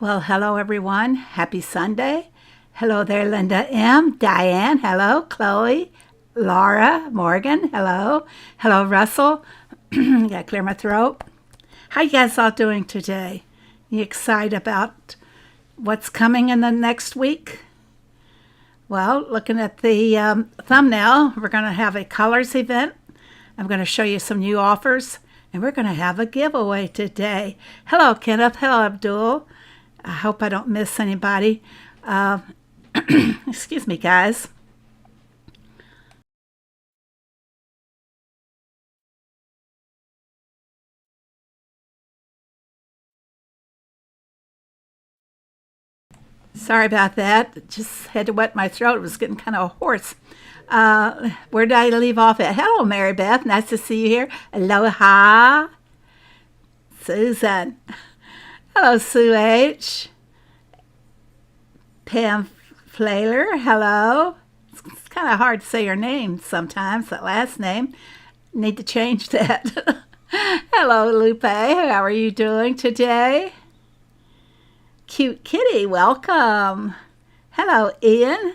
Well, hello everyone. Happy Sunday. Hello there, Linda M. Diane. Hello, Chloe. Laura. Morgan. Hello. Hello, Russell. Gotta clear my throat. How you guys all doing today? You excited about what's coming in the next week? Well, looking at the thumbnail, we're going to have a colors event. I'm going to show you some new offers, and we're going to have a giveaway today. Hello, Kenneth. Hello, Abdul. I hope I don't miss anybody. Excuse me, guys. Sorry about that. Just had to wet my throat. It was getting kind of hoarse. Where did I leave off at? Hello, Mary Beth. Nice to see you here. Aloha. Susan. Hello, Sue H. Pam Flaler. Hello. It's kind of hard to say your name sometimes, that last name. Need to change that. Hello, Lupe. How are you doing today? Cute kitty, welcome. Hello, Ian.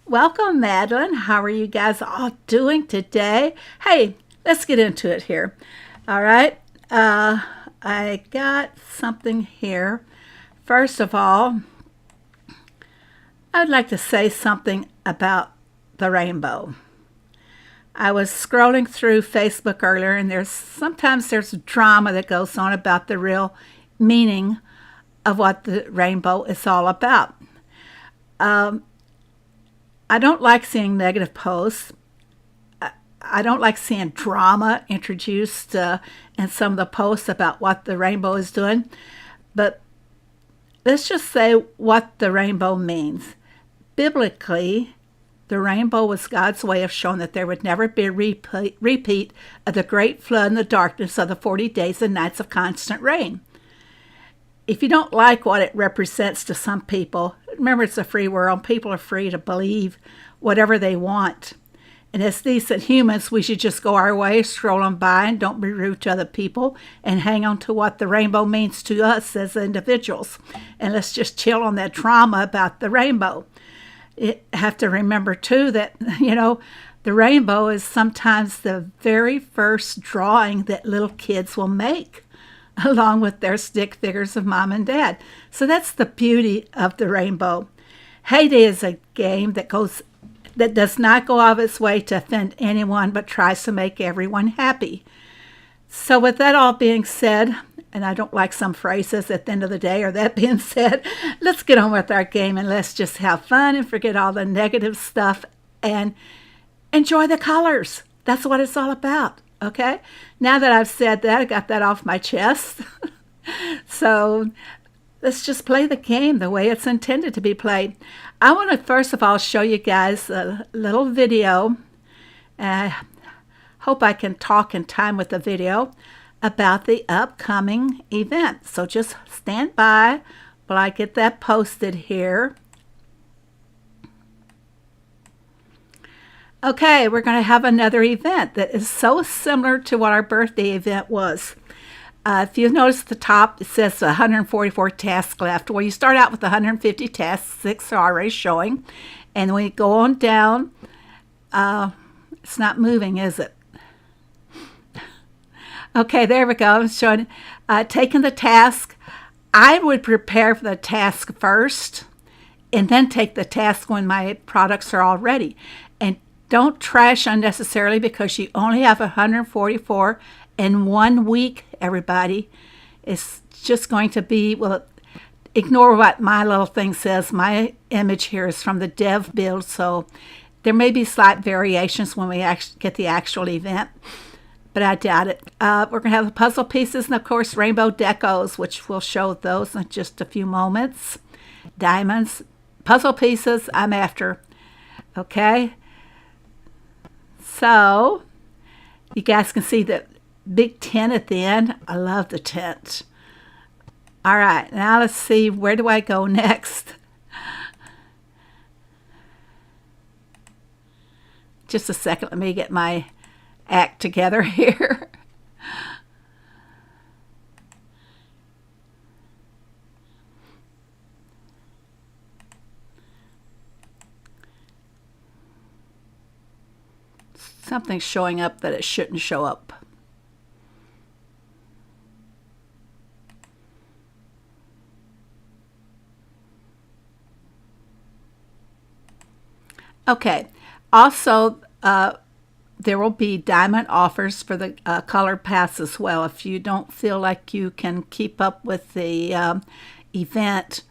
Welcome, Madeline. How are you guys all doing today? Hey, let's get into it here. All right. I got something here. First of all, I'd like to say something about the rainbow. I was scrolling through Facebook earlier, and sometimes there's drama that goes on about the real meaning of what the rainbow is all about. I don't like seeing negative posts. I don't like seeing drama introduced in some of the posts about what the rainbow is doing. But let's just say what the rainbow means. Biblically, the rainbow was God's way of showing that there would never be a repeat of the great flood and the darkness of the 40 days and nights of constant rain. If you don't like what it represents to some people, remember it's a free world. People are free to believe whatever they want. And as decent humans, we should just go our way, stroll on by, and don't be rude to other people, and hang on to what the rainbow means to us as individuals. And let's just chill on that drama about the rainbow. You have to remember, too, that, the rainbow is sometimes the very first drawing that little kids will make, along with their stick figures of mom and dad. So that's the beauty of the rainbow. Heyday is a game that does not go out of its way to offend anyone, but tries to make everyone happy. So with that all being said, and I don't like some phrases at the end of the day, or that being said, let's get on with our game and let's just have fun and forget all the negative stuff and enjoy the colors. That's what it's all about, okay? Now that I've said that, I got that off my chest. So let's just play the game the way it's intended to be played. I want to first of all show you guys a little video. Hope I can talk in time with the video about the upcoming event. So just stand by while I get that posted here. Okay, we're going to have another event that is so similar to what our birthday event was. If you notice at the top, it says 144 tasks left. Well, you start out with 150 tasks, 6 are already showing. And when you go on down, it's not moving, is it? Okay, there we go. I'm showing, taking the task. I would prepare for the task first and then take the task when my products are all ready. And don't trash unnecessarily because you only have 144 in 1 week, everybody. It's just going to be, well, ignore what my little thing says. My image here is from the dev build, so there may be slight variations when we actually get the actual event, but I doubt it. We're going to have the puzzle pieces and, of course, rainbow decos, which we'll show those in just a few moments. Diamonds, puzzle pieces, I'm after. Okay? So, you guys can see that big tent at the end. I love the tent. All right, now let's see, where do I go next? Just a second, let me get my act together here. something's showing up that it shouldn't show up. Okay, also there will be diamond offers for the colored paths as well. If you don't feel like you can keep up with the event,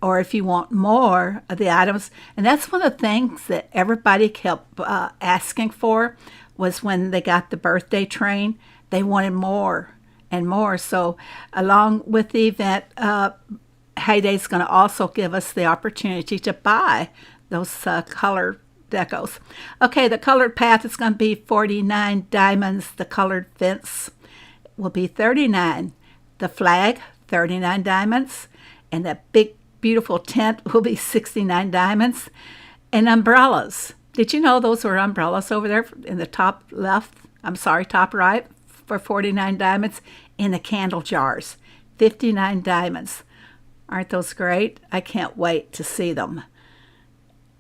or if you want more of the items, and that's one of the things that everybody kept asking for, was when they got the birthday train, they wanted more and more. So along with the event, Heyday's going to also give us the opportunity to buy those colored decos. Okay, the colored path is going to be 49 diamonds. The colored fence will be 39. The flag, 39 diamonds. And that big, beautiful tent will be 69 diamonds. And umbrellas. Did you know those were umbrellas over there in the top left? I'm sorry, top right, for 49 diamonds. In the candle jars, 59 diamonds. Aren't those great? I can't wait to see them.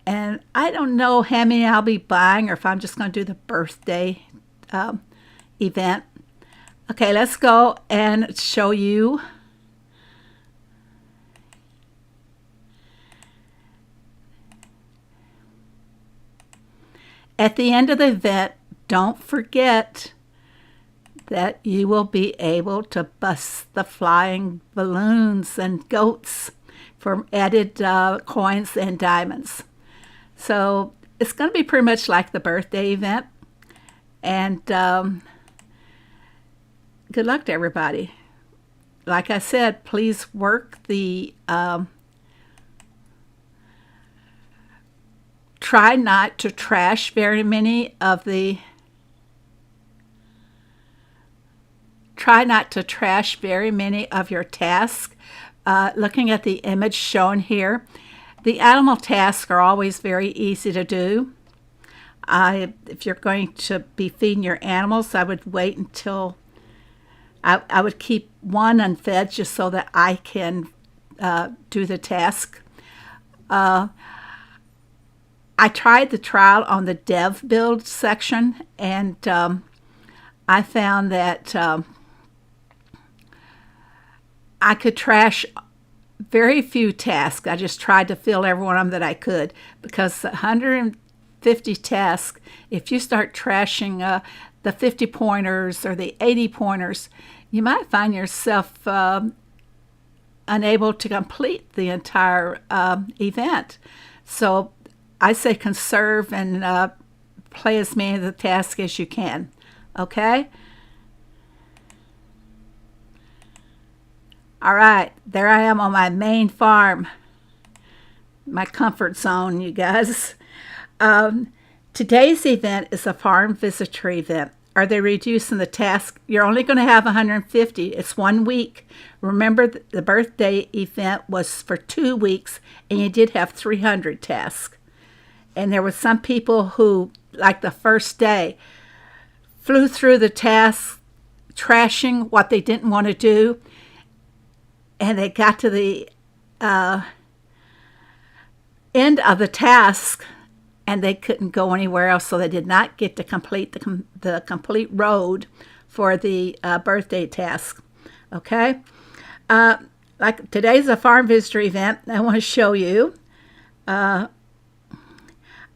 And I don't know how many I'll be buying, or if I'm just going to do the birthday event. Okay, let's go and show you. At the end of the event, don't forget that you will be able to bust the flying balloons and goats for added coins and diamonds. So it's going to be pretty much like the birthday event. And good luck to everybody. Like I said, please work the try not to trash very many of the your tasks. Looking at the image shown here, the animal tasks are always very easy to do. If you're going to be feeding your animals, I would wait until I would keep one unfed just so that I can do the task. I tried the trial on the dev build section, and I found that I could trash very few tasks. I just tried to fill every one of them that I could, because 150 tasks, if you start trashing the 50 pointers or the 80 pointers, you might find yourself unable to complete the entire event. So I say conserve and play as many of the tasks as you can. Okay? All right, there I am on my main farm, my comfort zone, you guys. Today's event is a farm visitor event. Are they reducing the task? You're only going to have 150. It's 1 week. Remember, the birthday event was for 2 weeks, and you did have 300 tasks. And there were some people who, like the first day, flew through the tasks, trashing what they didn't want to do. And they got to the end of the task, and they couldn't go anywhere else, so they did not get to complete the complete road for the birthday task. Okay? Like today's a farm visitor event. I want to show you. I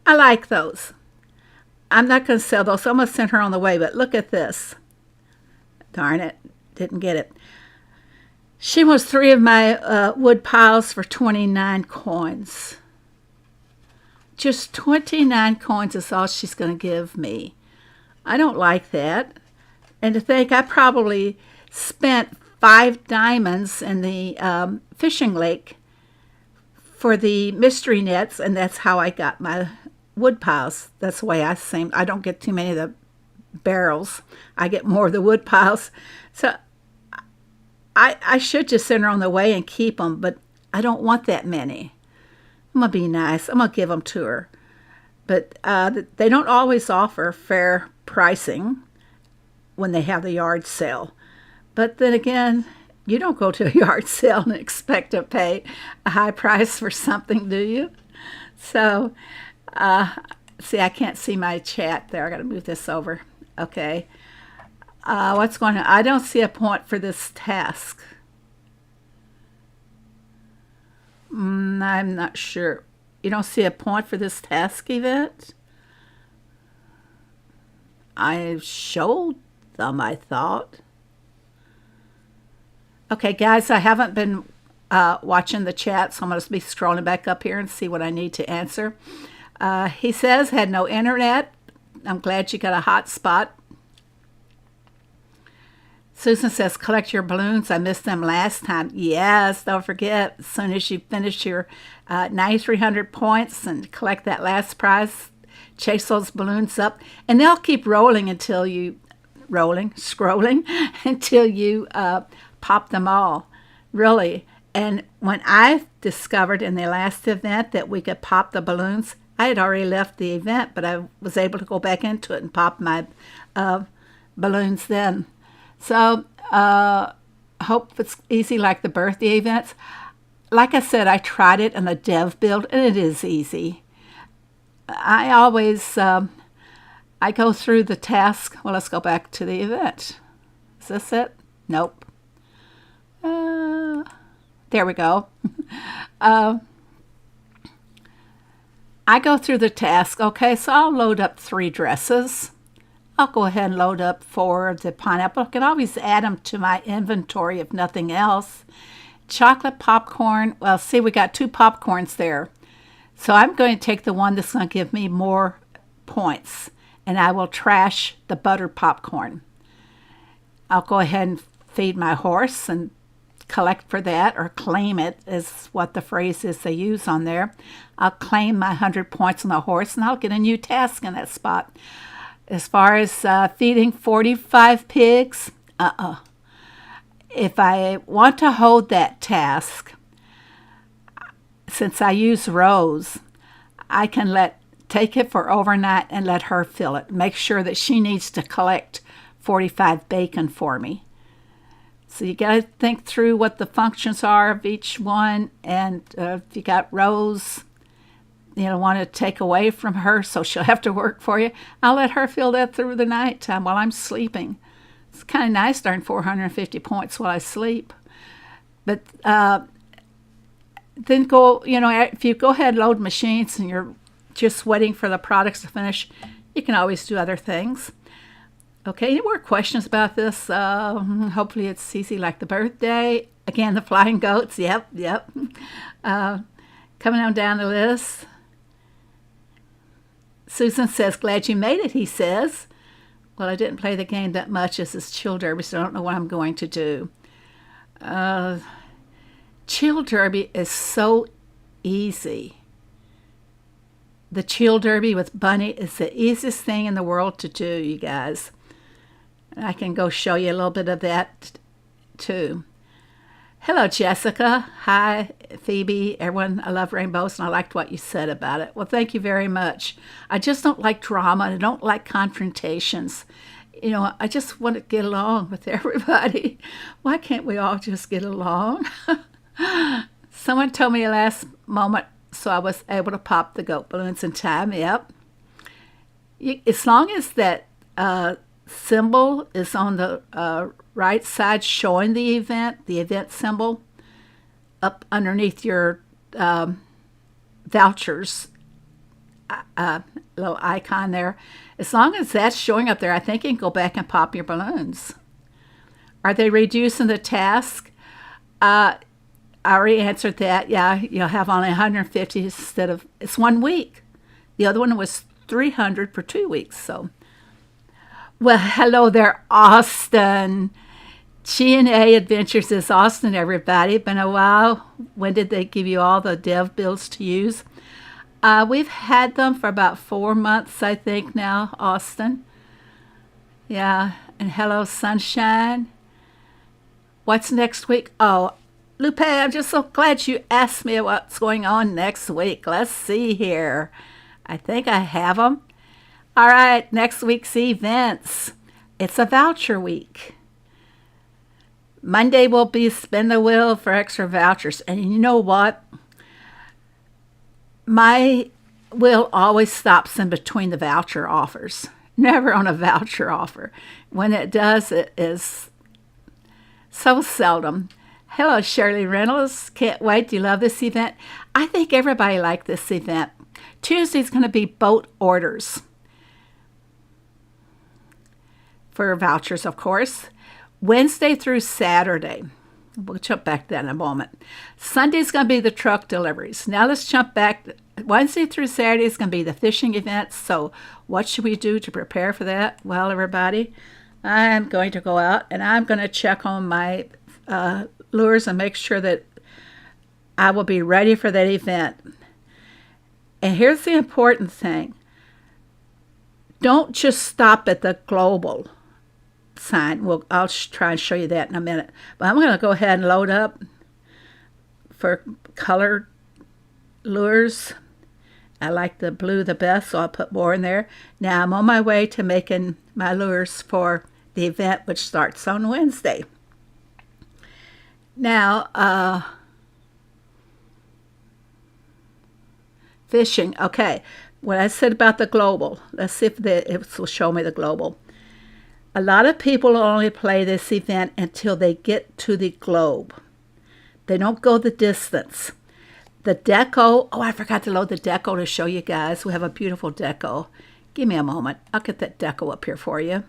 like those. I'm not going to sell those, so I'm going to send her on the way, but look at this. Darn it, didn't get it. She wants 3 of my wood piles for 29 coins. Just 29 coins is all she's going to give me. I don't like that. And to think I probably spent 5 diamonds in the fishing lake for the mystery nets, and that's how I got my wood piles. That's the way I seem. I don't get too many of the barrels. I get more of the wood piles. So I should just send her on the way and keep them, but I don't want that many. I'm going to be nice. I'm going to give them to her. But they don't always offer fair pricing when they have the yard sale. But then again, you don't go to a yard sale and expect to pay a high price for something, do you? So See, I can't see my chat there. I got to move this over. Okay. What's going on? I don't see a point for this task. I'm not sure. You don't see a point for this task event? I showed them, I thought. Okay, guys, I haven't been watching the chat, so I'm going to be scrolling back up here and see what I need to answer. He says, had no internet. I'm glad you got a hot spot. Susan says, collect your balloons. I missed them last time. Yes, don't forget, as soon as you finish your 9,300 points and collect that last prize, chase those balloons up, and they'll keep rolling until you, scrolling, until you pop them all, really. And when I discovered in the last event that we could pop the balloons, I had already left the event, but I was able to go back into it and pop my balloons then. So, hope it's easy like the birthday events. Like I said, I tried it in the dev build, and it is easy. I always, I go through the task. Well, let's go back to the event. Is this it? Nope. There we go. I go through the task. Okay, so I'll load up 3 dresses. I'll go ahead and load up 4 of the pineapple. I can always add them to my inventory if nothing else. Chocolate popcorn. Well, see, we got 2 popcorns there. So I'm going to take the one that's going to give me more points, and I will trash the butter popcorn. I'll go ahead and feed my horse and collect for that, or claim it is what the phrase is they use on there. I'll claim my 100 points on the horse, and I'll get a new task in that spot. As far as feeding 45 pigs, if I want to hold that task, since I use Rose, I can take it for overnight and let her fill it. Make sure that she needs to collect 45 bacon for me. So you got to think through what the functions are of each one, and if you got Rose, want to take away from her, so she'll have to work for you, I'll let her fill that through the night time while I'm sleeping. It's kind of nice to earn 450 points while I sleep. But then go, if you go ahead and load machines and you're just waiting for the products to finish, you can always do other things. Okay, any more questions about this? Hopefully it's easy like the birthday. Again, the flying goats, yep. Coming on down the list. Susan says, glad you made it, he says. Well, I didn't play the game that much as this Chill Derby, so I don't know what I'm going to do. Chill Derby is so easy. The Chill Derby with Bunny is the easiest thing in the world to do, you guys. I can go show you a little bit of that, too. Hello, Jessica. Hi, Phoebe. Everyone, I love rainbows, and I liked what you said about it. Well, thank you very much. I just don't like drama, and I don't like confrontations. I just want to get along with everybody. Why can't we all just get along? Someone told me last moment, so I was able to pop the goat balloons in time. Yep. As long as that symbol is on the right side showing the event symbol up underneath your vouchers little icon there. As long as that's showing up there, I think you can go back and pop your balloons. Are they reducing the task? I already answered that. Yeah, you'll have only 150 instead of, it's 1 week. The other one was 300 for 2 weeks. So, well, hello there, Austin. G&A Adventures is Austin, everybody. Been a while. When did they give you all the dev builds to use? We've had them for about 4 months, I think now, Austin. Yeah, and hello, Sunshine. What's next week? Oh, Lupe, I'm just so glad you asked me what's going on next week. Let's see here. I think I have them. All right, next week's events. It's a voucher week. Monday will be spin the wheel for extra vouchers. And you know what? My Will always stops in between the voucher offers. Never on a voucher offer. When it does, it is so seldom. Hello, Shirley Reynolds. Can't wait. Do you love this event? I think everybody liked this event. Tuesday's going to be boat orders for vouchers, of course. Wednesday through Saturday. We'll jump back to that in a moment. Sunday's going to be the truck deliveries. Now let's jump back. Wednesday through Saturday is going to be the fishing events. So what should we do to prepare for that? Well, everybody, I'm going to go out and I'm going to check on my lures and make sure that I will be ready for that event. And here's the important thing. Don't just stop at the global sign. Well, I'll try and show you that in a minute. But I'm going to go ahead and load up for colored lures. I like the blue the best, so I'll put more in there. Now I'm on my way to making my lures for the event, which starts on Wednesday. Now, fishing. Okay, what I said about the global. Let's see if it will show me the global. A lot of people only play this event until they get to the globe. They don't go the distance. The deco. Oh, I forgot to load the deco to show you guys. We have a beautiful deco. Give me a moment. I'll get that deco up here for you.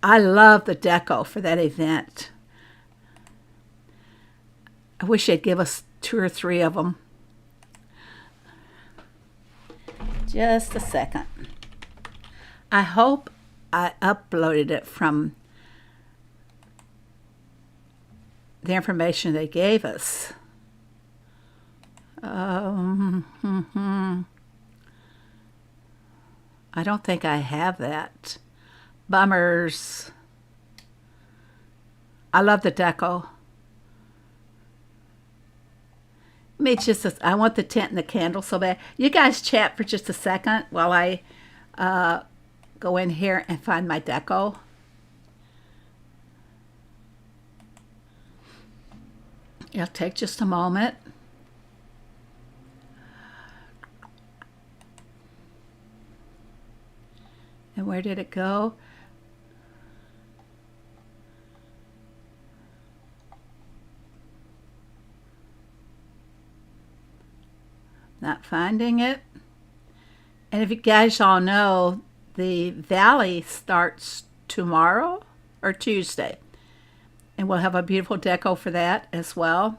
I love the deco for that event. I wish they'd give us 2 or 3 of them. Just a second. I hope I uploaded it from the information they gave us. I don't think I have that. Bummers. I love the deco. I want the tent and the candle so bad. You guys chat for just a second while I go in here and find my deco. It'll take just a moment. And where did it go? Not finding it. And if you guys all know, the Valley starts tomorrow or Tuesday. And we'll have a beautiful deco for that as well.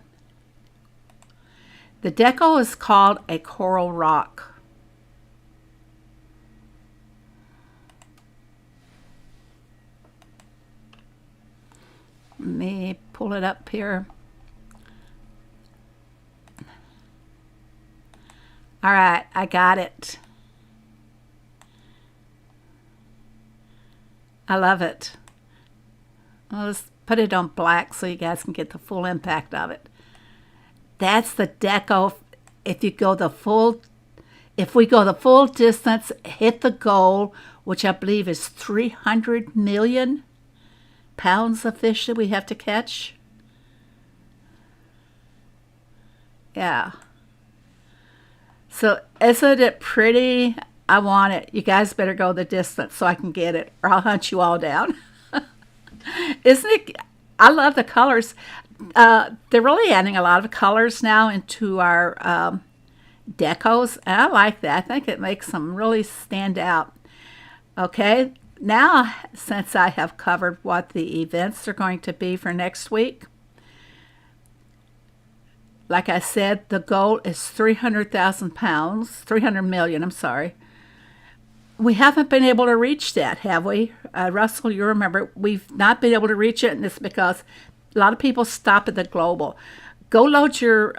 The deco is called a coral rock. Let me pull it up here. All right, I got it. I love it. I'll just put it on black so you guys can get the full impact of it. That's the deco. If we go the full distance, hit the goal, which I believe is 300 million pounds of fish that we have to catch. Yeah. So isn't it pretty? I want it. You guys better go the distance so I can get it, or I'll hunt you all down. Isn't it? I love the colors. They're really adding a lot of colors now into our decos, and I like that. I think it makes them really stand out. Okay, now since I have covered what the events are going to be for next week, like I said, the goal is 300,000 pounds, 300 million, I'm sorry. We haven't been able to reach that, have we? Russell, you remember, we've not been able to reach it, and it's because a lot of people stop at the global. Go load your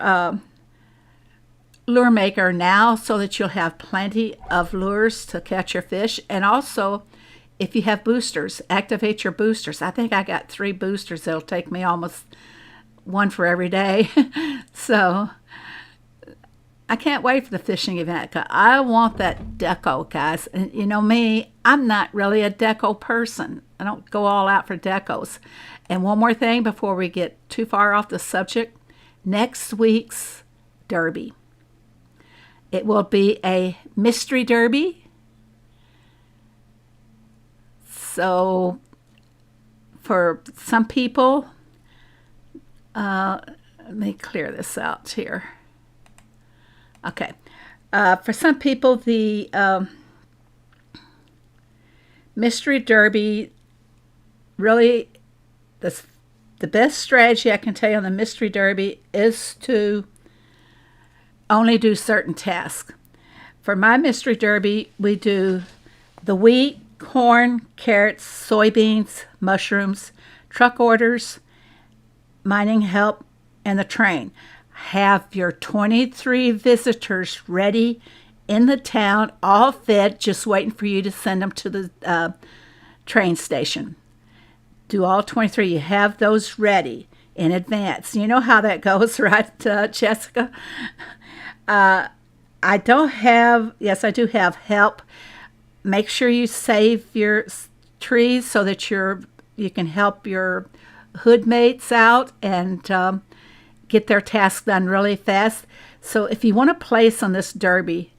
lure maker now so that you'll have plenty of lures to catch your fish. And also, if you have boosters, activate your boosters. I think I got 3 boosters. It'll take me almost one for every day. So I can't wait for the fishing event. 'Cause I want that deco, guys. And you know me, I'm not really a deco person. I don't go all out for decos. And one more thing before we get too far off the subject. Next week's Derby. It will be a mystery derby. So for some people, let me clear this out here. Okay. For some people, the mystery derby really, the best strategy I can tell you on the mystery derby is to only do certain tasks. For my mystery derby, we do the wheat, corn, carrots, soybeans, mushrooms, truck orders, mining help, and the train. Have your 23 visitors ready in the town, all fed, just waiting for you to send them to the train station. Do all 23. You have those ready in advance. You know how that goes, right, Jessica? I do have help. Make sure you save your trees so that you can help your hood mates out and get their task done really fast. So if you want to place on this derby,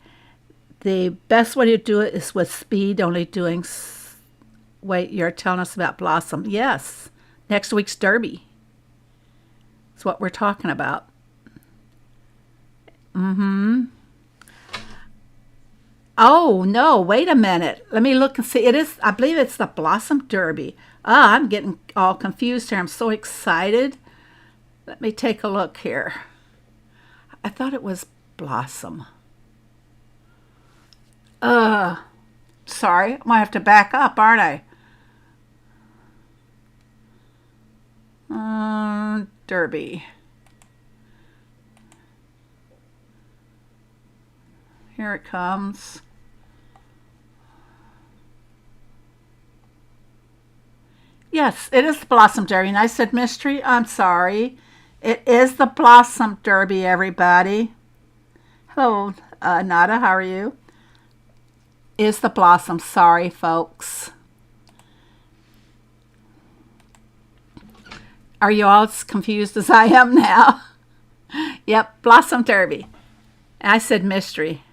the best way to do it is with speed, only doing... Wait, you're telling us about Blossom. Yes, next week's derby. That's what we're talking about. Oh, no, wait a minute. Let me look and see. I believe it's the Blossom Derby. I'm getting all confused here. I'm so excited. Let me take a look here. I thought it was Blossom. Sorry, I might have to back up, aren't I? Derby. Here it comes. Yes, it is the Blossom Derby. And I said mystery. I'm sorry. It is the Blossom Derby, everybody. Hello, Nada. How are you? Is the Blossom. Sorry, folks. Are you all as confused as I am now? Yep, Blossom Derby. I said mystery.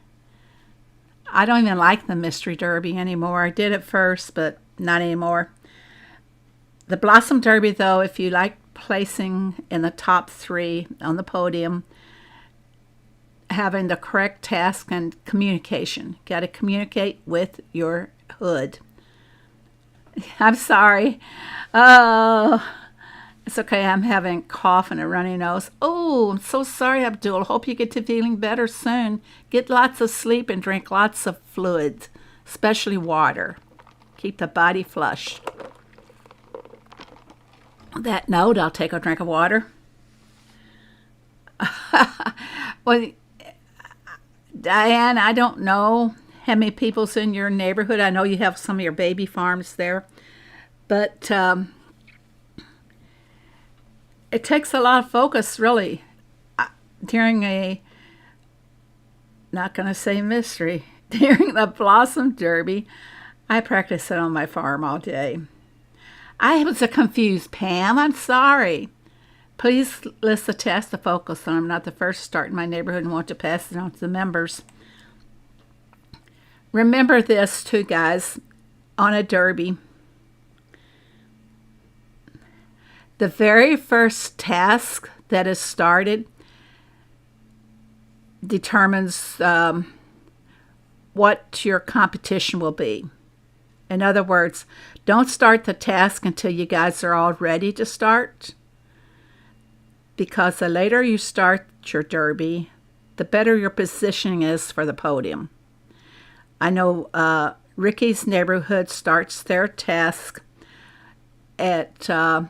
I don't even like the mystery derby anymore. I did it first, but not anymore. The Blossom Derby, though, if you like placing in the top 3 on the podium, having the correct task and communication. Got to communicate with your hood. I'm sorry. Oh, it's okay. I'm having a cough and a runny nose. Oh, I'm so sorry, Abdul. Hope you get to feeling better soon. Get lots of sleep and drink lots of fluids, especially water. Keep the body flushed. On that note, I'll take a drink of water. Well, Diane, I don't know how many people's in your neighborhood. I know you have some of your baby farms there, but it takes a lot of focus, really, during not going to say mystery, during the Blossom Derby. I practice it on my farm all day. I was confused, Pam. I'm sorry. Please list the test to focus on. I'm not the first to start in my neighborhood and want to pass it on to the members. Remember this, too, guys, on a derby. The very first task that is started determines what your competition will be. In other words, don't start the task until you guys are all ready to start, because the later you start your derby, the better your positioning is for the podium. I know Ricky's neighborhood starts their task at 5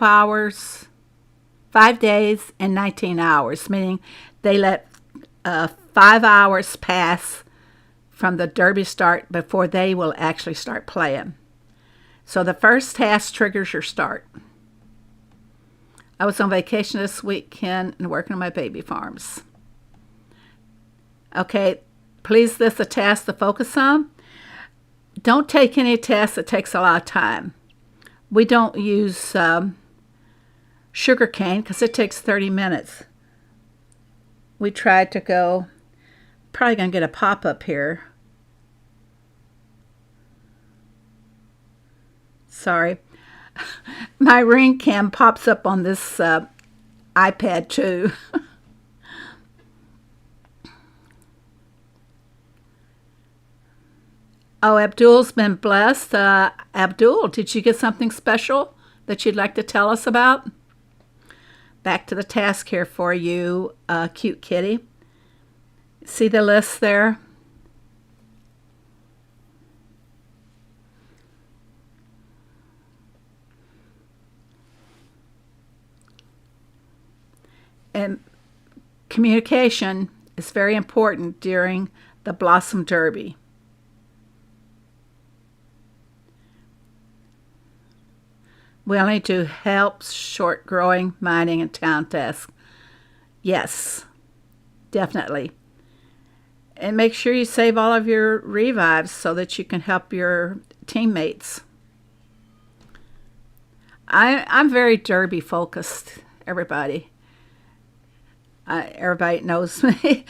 hours, 5 days, and 19 hours, meaning they let 5 hours pass from the derby start before they will actually start playing. So the first task triggers your start. I was on vacation this weekend and working on my baby farms. Okay, please list a task to focus on. Don't take any task that takes a lot of time. We don't use sugar cane because it takes 30 minutes. We tried to go probably going to get a pop-up here. Sorry. My ring cam pops up on this iPad too. Oh, Abdul's been blessed. Abdul, did you get something special that you'd like to tell us about? Back to the task here for you, cute kitty. See the list there? And communication is very important during the Blossom Derby. We only do helps, short growing, mining, and town tasks. Yes, definitely. And make sure you save all of your revives so that you can help your teammates. I'm very derby focused, everybody. Everybody knows me.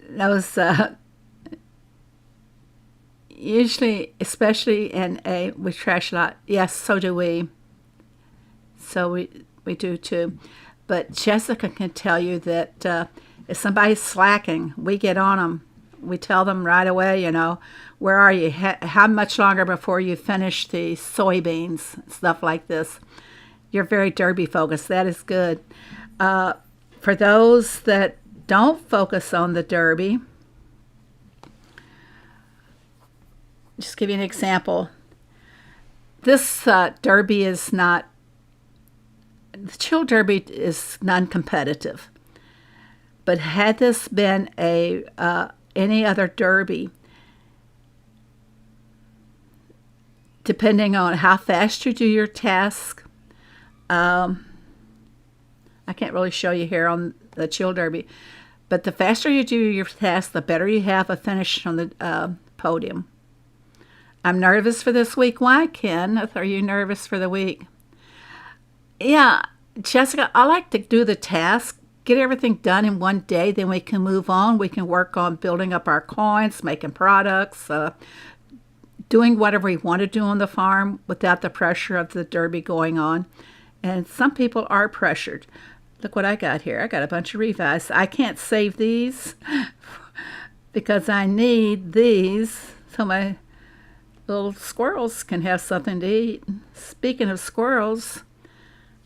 knows usually, especially in we trash a lot. Yes, so do we. So we do too. But Jessica can tell you that if somebody's slacking, we get on them. We tell them right away, where are you? How much longer before you finish the soybeans? Stuff like this. You're very derby focused. That is good. For those that don't focus on the derby, just give you an example. This derby is not, the chill derby is non-competitive. But had this been any other derby, depending on how fast you do your task, I can't really show you here on the chill derby, but the faster you do your task, the better you have a finish on the podium. I'm nervous for this week. Why, Ken? Are you nervous for the week? Yeah, Jessica, I like to do the task, get everything done in one day, then we can move on. We can work on building up our coins, making products, doing whatever we want to do on the farm without the pressure of the derby going on. And some people are pressured. Look what I got here. I got a bunch of revives. I can't save these because I need these so my little squirrels can have something to eat. Speaking of squirrels,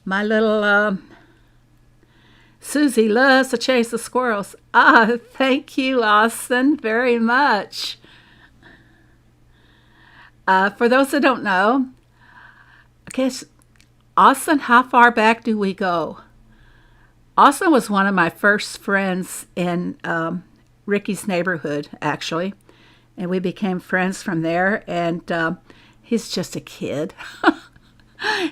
my little Susie loves to chase the squirrels. Thank you, Austin, very much. For those that don't know, I guess, Austin, how far back do we go? Austin was one of my first friends in Ricky's neighborhood, actually. And we became friends from there. And he's just a kid.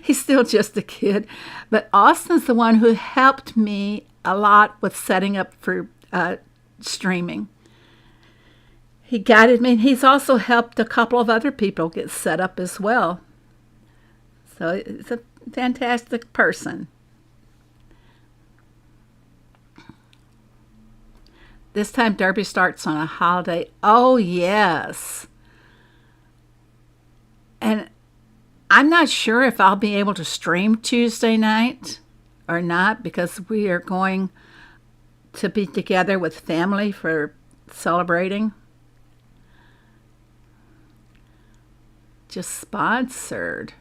He's still just a kid. But Austin's the one who helped me a lot with setting up for streaming. He guided me. And he's also helped a couple of other people get set up as well. So he's a fantastic person. This time Derby starts on a holiday. Oh, yes. And I'm not sure if I'll be able to stream Tuesday night or not because we are going to be together with family for celebrating. Just sponsored.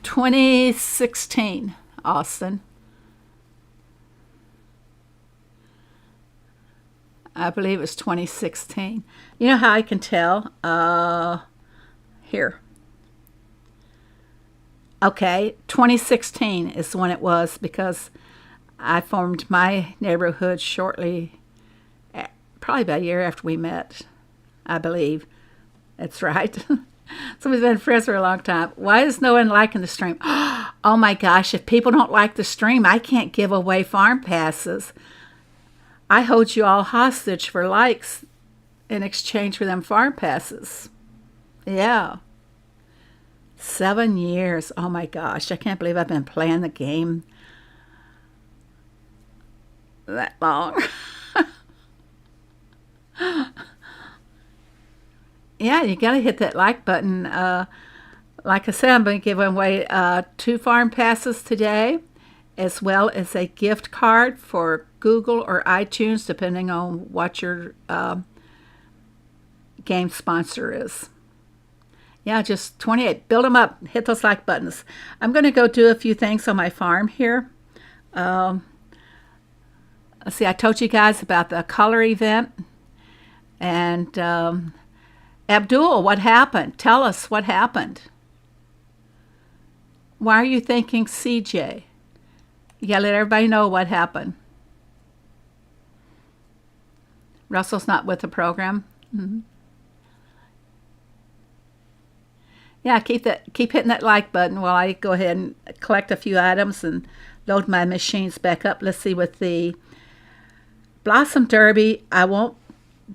2016, Austin. I believe it was 2016. You know how I can tell? Here. Okay, 2016 is when it was because I formed my neighborhood shortly, probably about a year after we met, I believe. That's right. So we've been friends for a long time. Why is no one liking the stream? Oh my gosh, if people don't like the stream, I can't give away farm passes. I hold you all hostage for likes in exchange for them farm passes. Yeah. 7 years. Oh my gosh, I can't believe I've been playing the game that long. Yeah, you got to hit that like button. Like I said, I'm going to give away 2 farm passes today, as well as a gift card for Google or iTunes, depending on what your game sponsor is. Yeah, just 28. Build them up. Hit those like buttons. I'm going to go do a few things on my farm here. Let's see, I told you guys about the color event. And Abdul, what happened? Tell us what happened. Why are you thinking CJ? You gotta let everybody know what happened. Russell's not with the program. Mm-hmm. Yeah, keep hitting that like button while I go ahead and collect a few items and load my machines back up. Let's see, with the Blossom Derby, I won't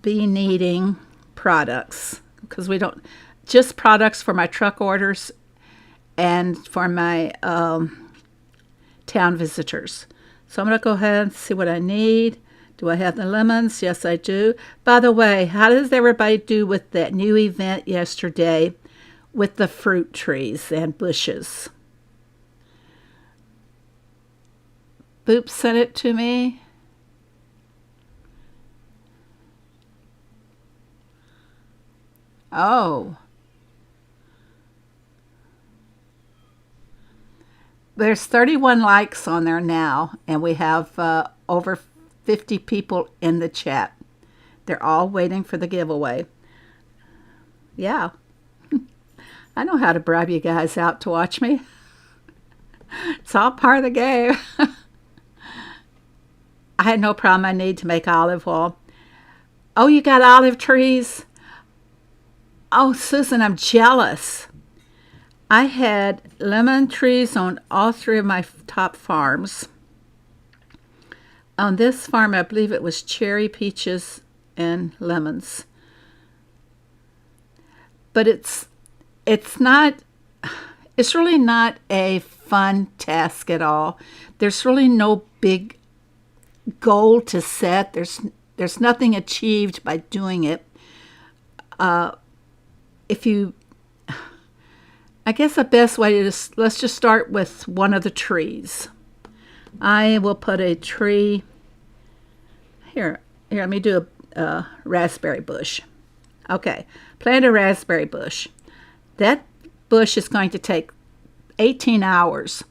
be needing products because we don't, just products for my truck orders and for my town visitors. So I'm going to go ahead and see what I need. Do I have the lemons? Yes, I do. By the way, how does everybody do with that new event yesterday with the fruit trees and bushes? Boop sent it to me. Oh. There's 31 likes on there now, and we have over 50 people in the chat. They're all waiting for the giveaway. Yeah. I know how to bribe you guys out to watch me. It's all part of the game. I had no problem. I need to make olive oil. Oh, you got olive trees? Oh, Susan, I'm jealous. I had lemon trees on all 3 of my top farms. On this farm, I believe it was cherry, peaches, and lemons. But it's really not a fun task at all. There's really no big goal to set. There's nothing achieved by doing it. I guess the best way to let's just start with one of the trees. I will put a tree here. Let me do a raspberry bush. Okay, plant a raspberry bush. That bush is going to take 18 hours.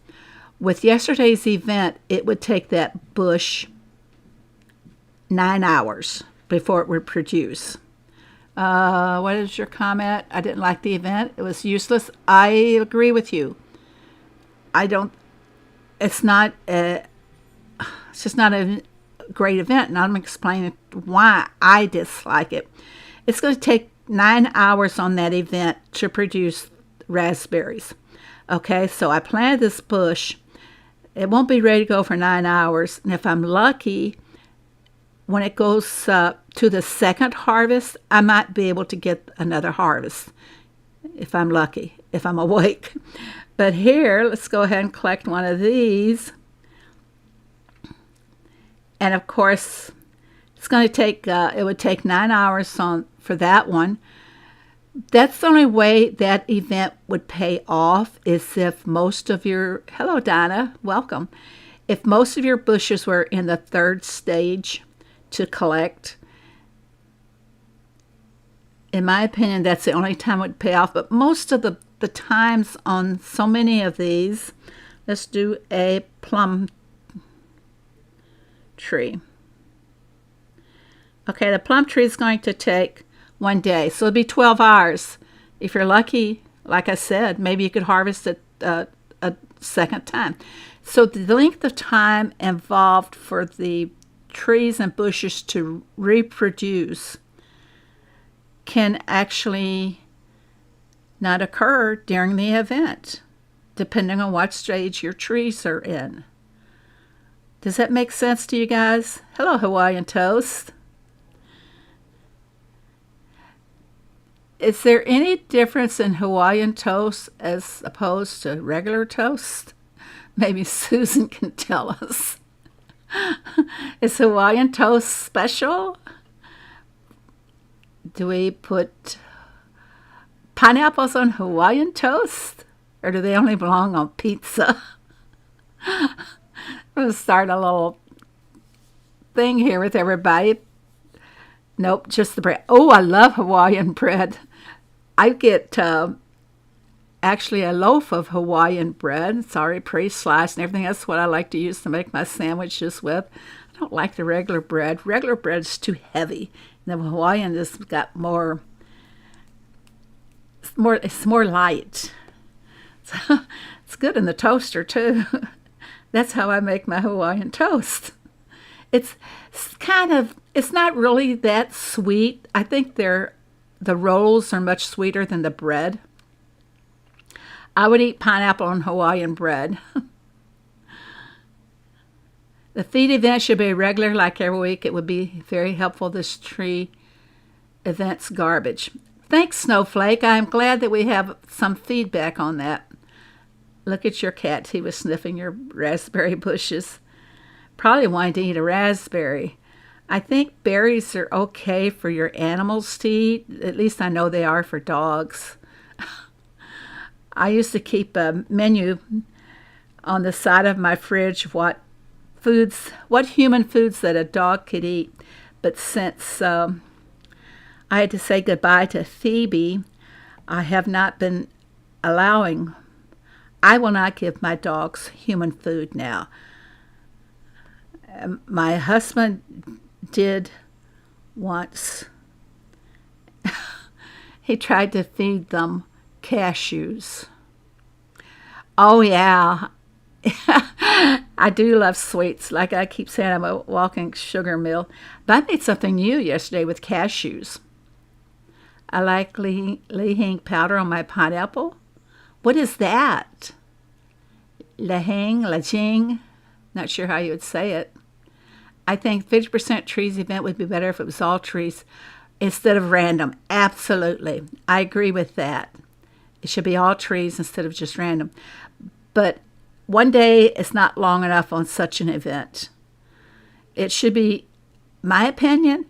With yesterday's event, it would take that bush 9 hours before it would produce. What is your comment? I didn't like the event. It was useless. I agree with you. It's just not a great event, and I'm explaining why I dislike it. It's going to take 9 hours on that event to produce raspberries. Okay, so I planted this bush. It won't be ready to go for 9 hours, and if I'm lucky, when it goes to the second harvest, I might be able to get another harvest if I'm lucky, if I'm awake. But here, let's go ahead and collect one of these. And of course, it's going to take, it would take 9 hours for that one. That's the only way that event would pay off, is if most of your, hello Donna, welcome. If most of your bushes were in the 3rd stage to collect. In my opinion, that's the only time it would pay off. But most of the times on so many of these, let's do a plum tree. Okay, the plum tree is going to take 1 day. So it'll be 12 hours. If you're lucky, like I said, maybe you could harvest it a second time. So the length of time involved for the trees and bushes to reproduce can actually not occur during the event, depending on what stage your trees are in. Does that make sense to you guys? Hello, Hawaiian Toast. Is there any difference in Hawaiian toast as opposed to regular toast? Maybe Susan can tell us. Is Hawaiian toast special? Do we put pineapples on Hawaiian toast? Or do they only belong on pizza? I'm going to start a little thing here with everybody. Nope, just the bread. Oh, I love Hawaiian bread. I get actually a loaf of Hawaiian bread. It's already pre-sliced and everything. That's what I like to use to make my sandwiches with. I don't like the regular bread. Regular bread is too heavy. And the Hawaiian has got more. It's more light. So, it's good in the toaster too. That's how I make my Hawaiian toast. It's not really that sweet. I think the rolls are much sweeter than the bread. I would eat pineapple on Hawaiian bread. The feed event should be regular, like every week. It would be very helpful. This tree event's garbage. Thanks, Snowflake. I'm glad that we have some feedback on that. Look at your cat. He was sniffing your raspberry bushes. Probably wanting to eat a raspberry. I think berries are okay for your animals to eat. At least I know they are for dogs. I used to keep a menu on the side of my fridge of what human foods that a dog could eat. But since I had to say goodbye to Phoebe, I will not give my dogs human food now. My husband did once. He tried to feed them cashews. Oh, yeah. I do love sweets. Like I keep saying, I'm a walking sugar mill. But I made something new yesterday with cashews. I like Leheng powder on my pineapple. What is that? Leheng? Not sure how you would say it. I think 50% trees event would be better if it was all trees instead of random. Absolutely. I agree with that. It should be all trees instead of just random. But one day is not long enough on such an event. It should be, my opinion,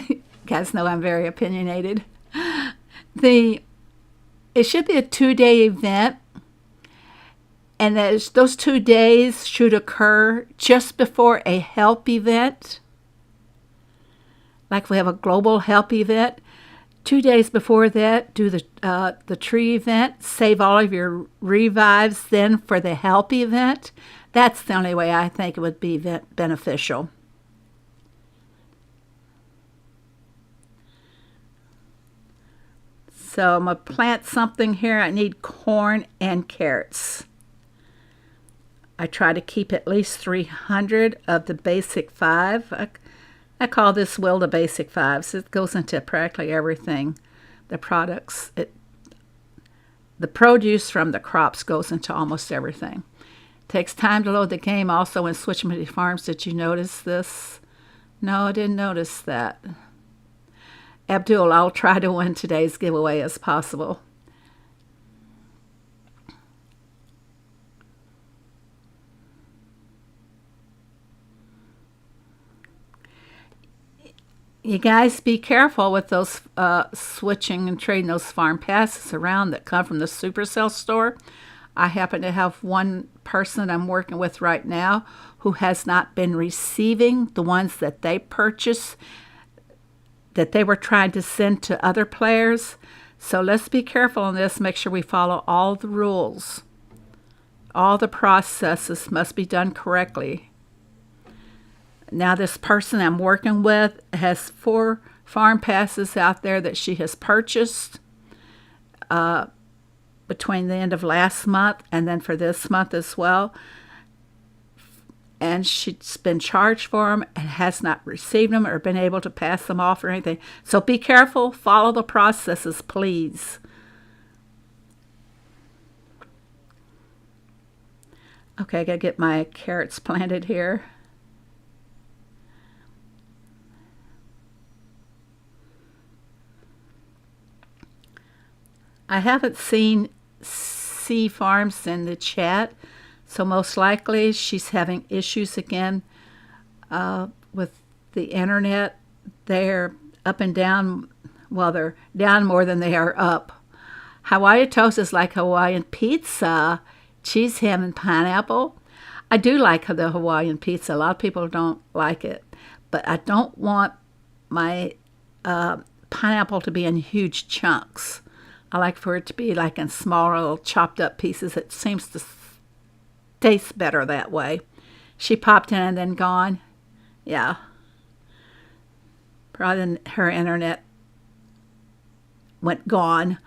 you guys know I'm very opinionated. It should be a 2-day event. And those 2 days should occur just before a help event. Like we have a global help event. 2 days before that, do the tree event. Save all of your revives then for the help event. That's the only way I think it would be beneficial. So I'm going to plant something here. I need corn and carrots. I try to keep at least 300 of the basic 5. I call this Will the Basic 5. So it goes into practically everything. The products, the produce from the crops goes into almost everything. It takes time to load the game also in Switchman Farms. Did you notice this? No, I didn't notice that. Abdul, I'll try to win today's giveaway as possible. You guys be careful with those switching and trading those farm passes around that come from the Supercell store. I happen to have one person I'm working with right now who has not been receiving the ones that they purchased that they were trying to send to other players. So let's be careful on this. Make sure we follow all the rules. All the processes must be done correctly. Now this person I'm working with has 4 farm passes out there that she has purchased between the end of last month and then for this month as well. And she's been charged for them and has not received them or been able to pass them off or anything. So be careful. Follow the processes, please. Okay, I got to get my carrots planted here. I haven't seen C Farms in the chat, so most likely she's having issues again with the internet. They're up and down. Well, they're down more than they are up. Hawaiian toast is like Hawaiian pizza, cheese, ham, and pineapple. I do like the Hawaiian pizza. A lot of people don't like it, but I don't want my pineapple to be in huge chunks. I like for it to be like in small little chopped up pieces. It seems to taste better that way. She popped in and then gone. Yeah. Probably her internet went gone.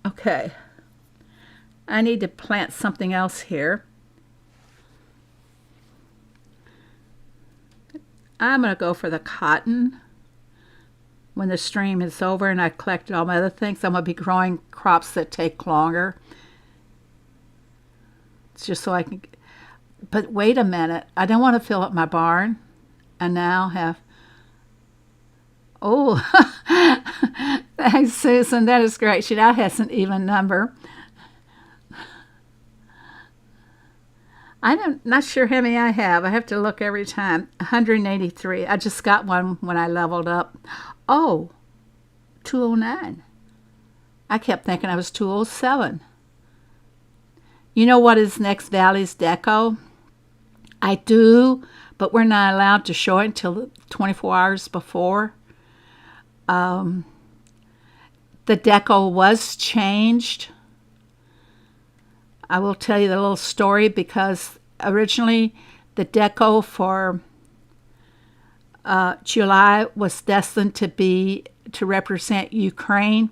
Okay. I need to plant something else here. I'm going to go for the cotton. When the stream is over and I collected all my other things, I'm going to be growing crops that take longer. It's just so I can... But wait a minute. I don't want to fill up my barn. I now have... Oh, thanks, Susan. That is great. She now has an even number. I'm not sure how many I have. I have to look every time. 183. I just got one when I leveled up. Oh, 209. I kept thinking I was 207. You know what is next Valley's deco? I do, but we're not allowed to show it until 24 hours before. The deco was changed. I will tell you the little story because originally the deco for July was destined to represent Ukraine,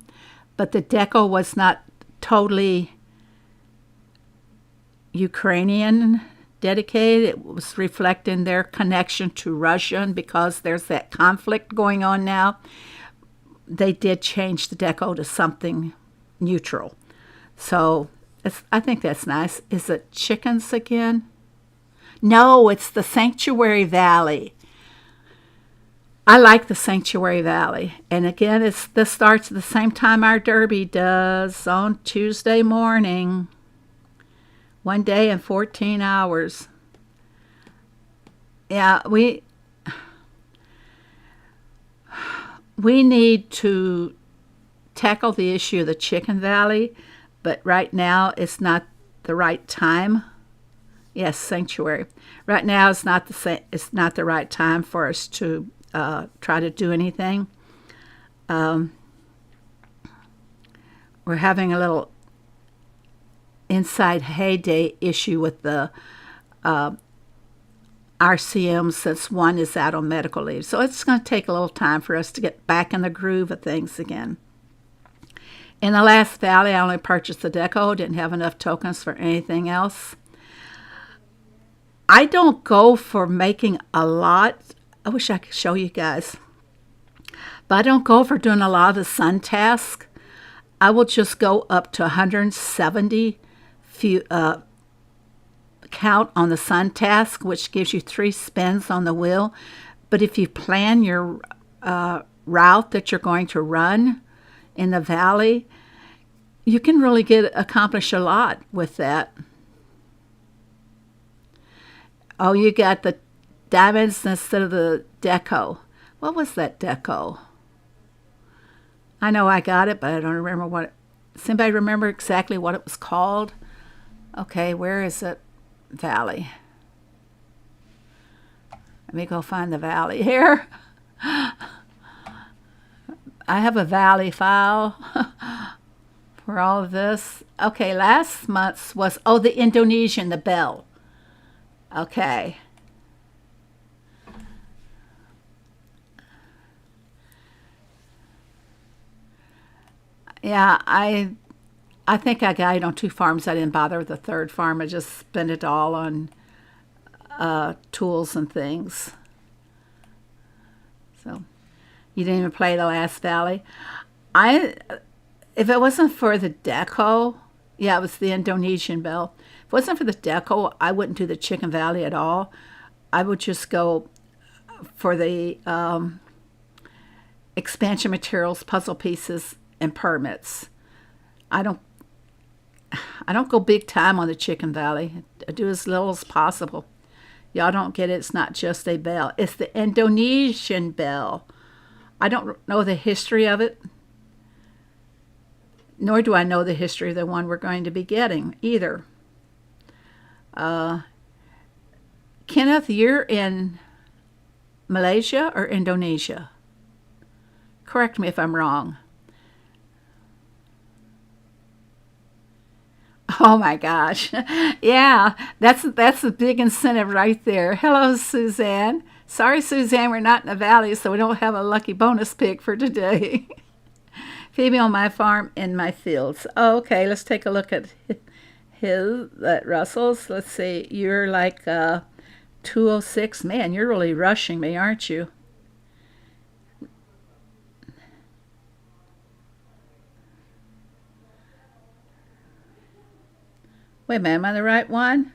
but the deco was not totally Ukrainian dedicated. It was reflecting their connection to Russia, and because there's that conflict going on now, they did change the deco to something neutral. So I think that's nice. Is it chickens again? No, it's the Sanctuary Valley. I like the Sanctuary Valley. And again, this starts at the same time our derby does, on Tuesday morning. 1 day and 14 hours. Yeah, we need to tackle the issue of the Chicken Valley, but right now it's not the right time. Yes, Sanctuary. Right now it's not the right time for us to try to do anything. We're having a little inside heyday issue with the RCM since one is out on medical leave. So it's going to take a little time for us to get back in the groove of things again. In the last Valley, I only purchased the deco, didn't have enough tokens for anything else. I don't go for making a lot. I wish I could show you guys. But I don't go for doing a lot of the sun task. I will just go up to 170 count on the sun task, which gives you 3 spins on the wheel. But if you plan your route that you're going to run in the valley, you can really accomplish a lot with that. Oh, you got the diamonds instead of the deco. What was that deco? I know I got it, but I don't remember what it... Does anybody remember exactly what it was called? Okay, where is it? Valley. Let me go find the valley here. I have a valley file for all of this. Okay, last month's was, the Indonesian, the bell. Okay. Yeah, I think I got it on 2 farms. I didn't bother with the 3rd farm. I just spent it all on tools and things. So you didn't even play the last Valley. If it wasn't for the deco, yeah, it was the Indonesian bell. If it wasn't for the deco, I wouldn't do the Chicken Valley at all. I would just go for the expansion materials, puzzle pieces, and permits. I don't go big time on the Chicken Valley. I do as little as possible. Y'all don't get it. It's not just a bell. It's the Indonesian bell. I don't know the history of it. nor do I know the history of the one we're going to be getting either. Kenneth, you're in Malaysia or Indonesia? Correct me if I'm wrong. Oh my gosh. Yeah, that's a big incentive right there. Hello, Suzanne. Sorry, Suzanne, we're not in the valley, so we don't have a lucky bonus pick for today. Phoebe on my farm in my fields. Oh, okay, let's take a look at Russell's. Let's see. You're like 206. Man, you're really rushing me, aren't you? Wait a minute, am I the right one?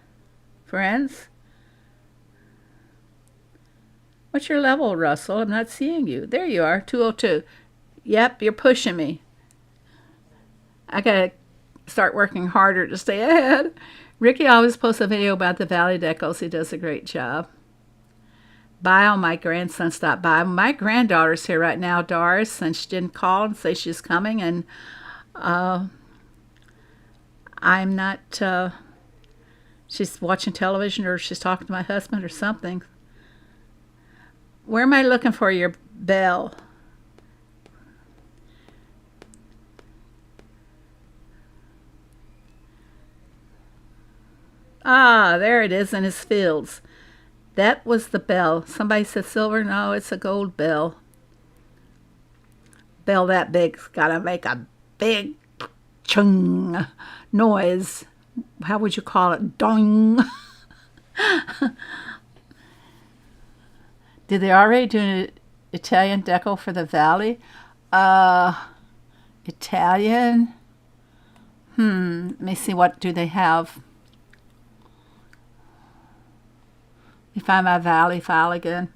Friends? What's your level, Russell? I'm not seeing you. There you are, 202. Yep, you're pushing me. I gotta start working harder to stay ahead. Ricky always posts a video about the Valley Decos. He does a great job. Bye, all my grandson stopped by. My granddaughter's here right now, Doris, and she didn't call and say she's coming, and I'm not, she's watching television or she's talking to my husband or something. Where am I looking for your bell? Ah, there it is in his fields. That was the bell. Somebody said silver. No, it's a gold bell. Bell that big's gotta make a big chung noise. How would you call it? Dong. Did they already do an Italian deco for the valley? Italian? Let me see, what do they have? Let me find my valley file again.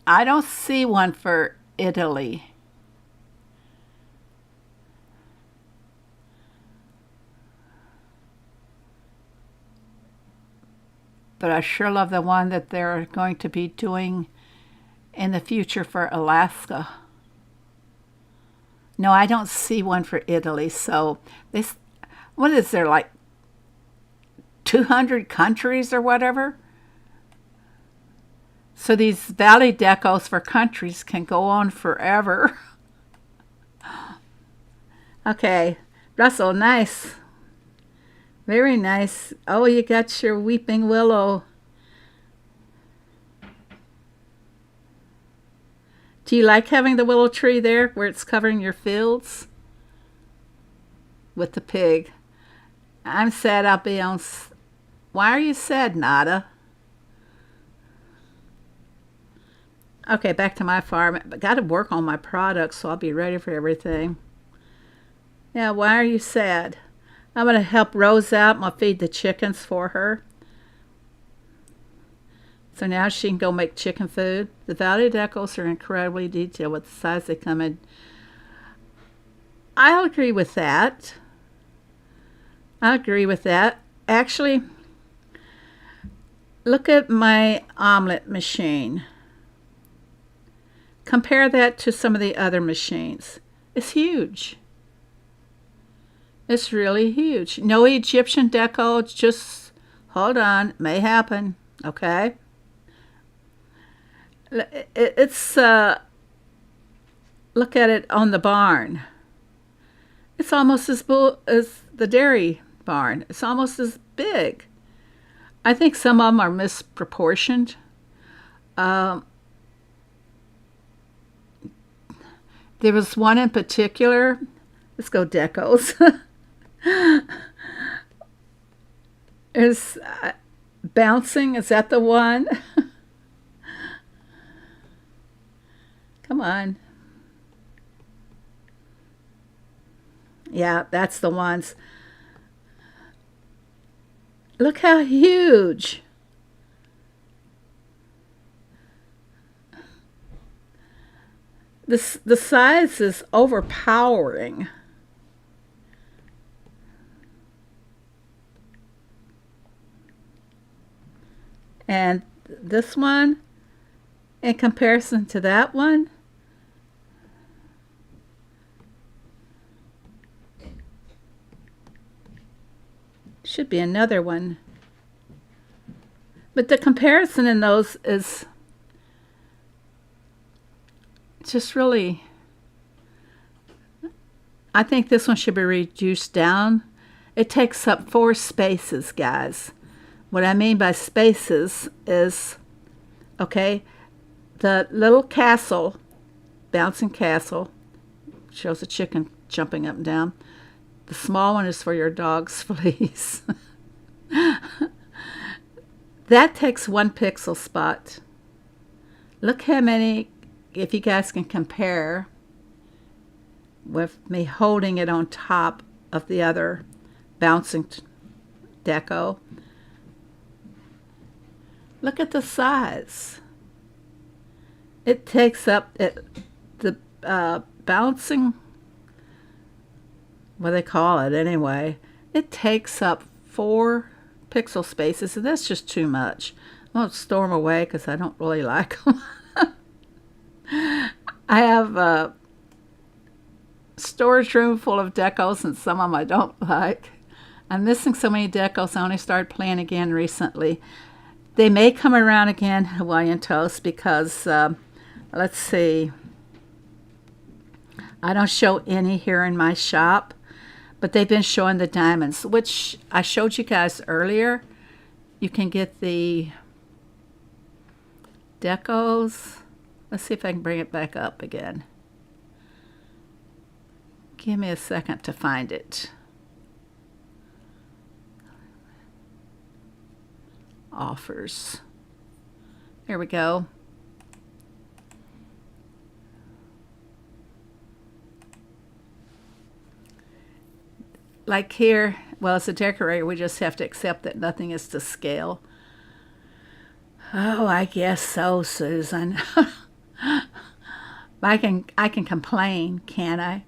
I don't see one for Italy. But I sure love the one that they're going to be doing in the future for Alaska. No, I don't see one for Italy. So this, what is there, like 200 countries or whatever? So these valley decos for countries can go on forever. Okay, Russell, nice. Very nice. Oh, you got your weeping willow. Do you like having the willow tree there where it's covering your fields? With the pig. I'm sad I'll be on... Why are you sad, Nada? Okay, back to my farm. I got to work on my products so I'll be ready for everything. Yeah, why are you sad? I'm going to help Rose out. I'm going to feed the chickens for her. So now she can go make chicken food. The Valley Decos are incredibly detailed with the size they come in. I'll agree with that. I agree with that. Actually, look at my omelet machine. Compare that to some of the other machines. It's huge. It's really huge. No Egyptian deco. Just hold on. May happen. Okay. It's look at it on the barn. It's almost as the dairy barn. It's almost as big. I think some of them are misproportioned. There was one in particular. Let's go decos. Is bouncing. Is that the one? Come on. Yeah, that's the ones. Look how huge. The size is overpowering. And this one, In comparison to that one, should be another one. But the comparison in those is just really, I think this one should be reduced down. It takes up 4 spaces, guys. What I mean by spaces is, okay, the little castle, bouncing castle, shows a chicken jumping up and down. The small one is for your dog's fleas. That takes 1 pixel spot. Look how many, if you guys can compare with me holding it on top of the other bouncing deco. Look at the size. It takes up the bouncing, what they call it anyway, it takes up 4 pixel spaces, and that's just too much. I won't store them away because I don't really like them. I have a storage room full of decos, and some of them I don't like. I'm missing so many decos. I only started playing again recently. They may come around again, Hawaiian Toast, because let's see, I don't show any here in my shop, but they've been showing the diamonds, which I showed you guys earlier. You can get the decos. Let's see if I can bring it back up again. Give me a second to find it. Offers. There we go. Like here, well, as a decorator, we just have to accept that nothing is to scale. Oh, I guess so, Susan. I can complain, can't I?